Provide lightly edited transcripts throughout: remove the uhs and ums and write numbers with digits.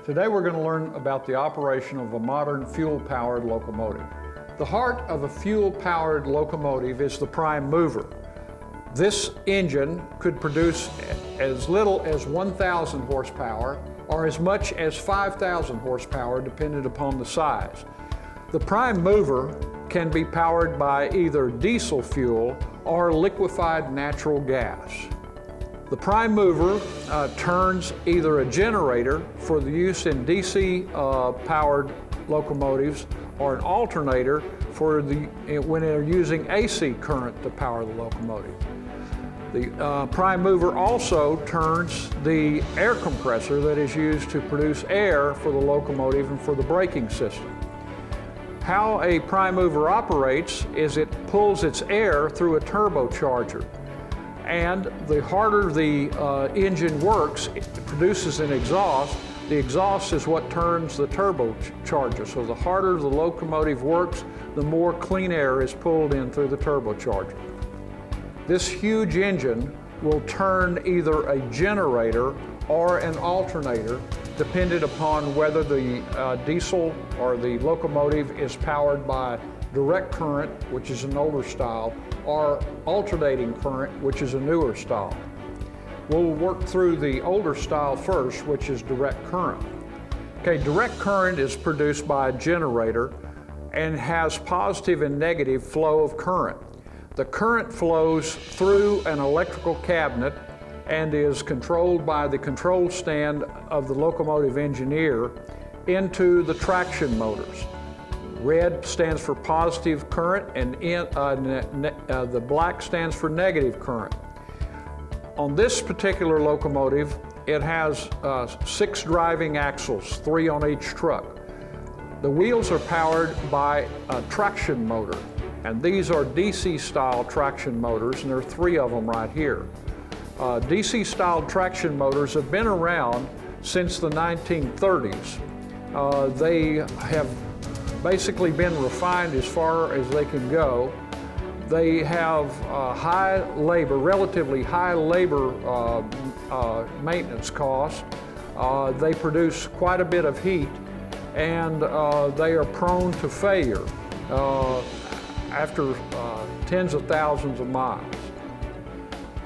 Today we're going to learn about the operation of a modern fuel-powered locomotive. The heart of a fuel-powered locomotive is the prime mover. This engine could produce as little as 1,000 horsepower or as much as 5,000 horsepower depending upon the size. The prime mover can be powered by either diesel fuel or liquefied natural gas. The prime mover turns either a generator for the use in DC powered locomotives or an alternator for when they're using AC current to power the locomotive. The prime mover also turns the air compressor that is used to produce air for the locomotive and for the braking system. How a prime mover operates is it pulls its air through a turbocharger. And the harder the engine works, it produces an exhaust. The exhaust is what turns the turbocharger. So the harder the locomotive works, the more clean air is pulled in through the turbocharger. This huge engine will turn either a generator or an alternator, depending upon whether the diesel or the locomotive is powered by direct current, which is an older style, or alternating current, which is a newer style. We'll work through the older style first, which is direct current. Okay, direct current is produced by a generator and has positive and negative flow of current. The current flows through an electrical cabinet and is controlled by the control stand of the locomotive engineer into the traction motors. Red stands for positive current and the black stands for negative current. On this particular locomotive, it has 6 driving axles, 3 on each truck. The wheels are powered by a traction motor, and these are DC style traction motors, and there are 3 of them right here. DC style traction motors have been around since the 1930s. They have basically been refined as far as they can go. They have relatively high labor maintenance costs. They produce quite a bit of heat, and they are prone to failure after tens of thousands of miles.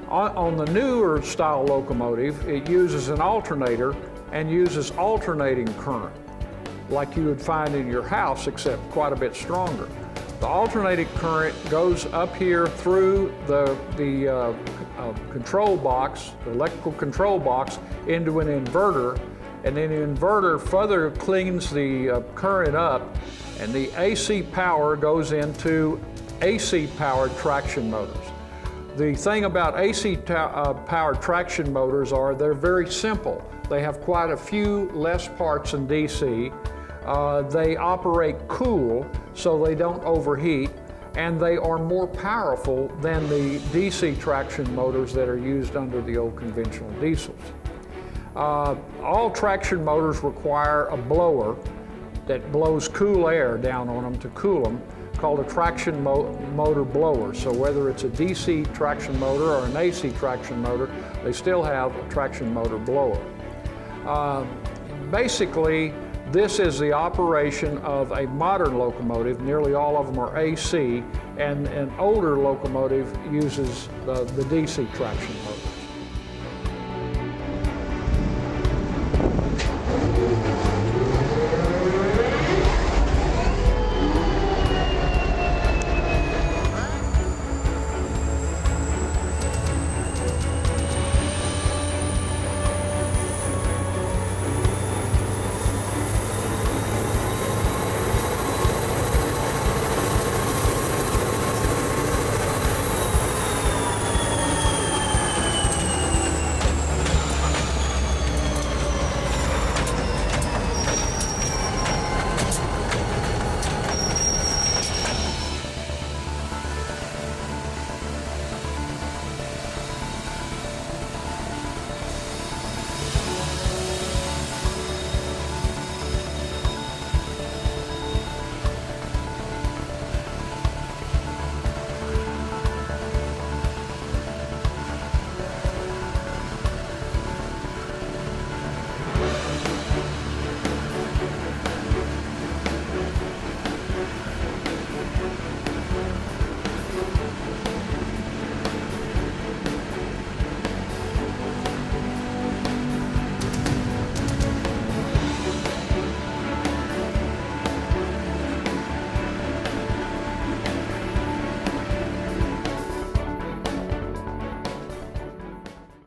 On the newer style locomotive, it uses an alternator and uses alternating current, like you would find in your house, except quite a bit stronger. The alternating current goes up here through the control box, the electrical control box, into an inverter, and then the inverter further cleans the current up, and the AC power goes into AC powered traction motors. The thing about AC powered traction motors are they're very simple. They have quite a few less parts than DC. They operate cool, so they don't overheat, and they are more powerful than the DC traction motors that are used under the old conventional diesels. All traction motors require a blower that blows cool air down on them to cool them, called a traction motor blower. So whether it's a DC traction motor or an AC traction motor, they still have a traction motor blower. Basically, this is the operation of a modern locomotive. Nearly all of them are AC, and an older locomotive uses the DC traction motor.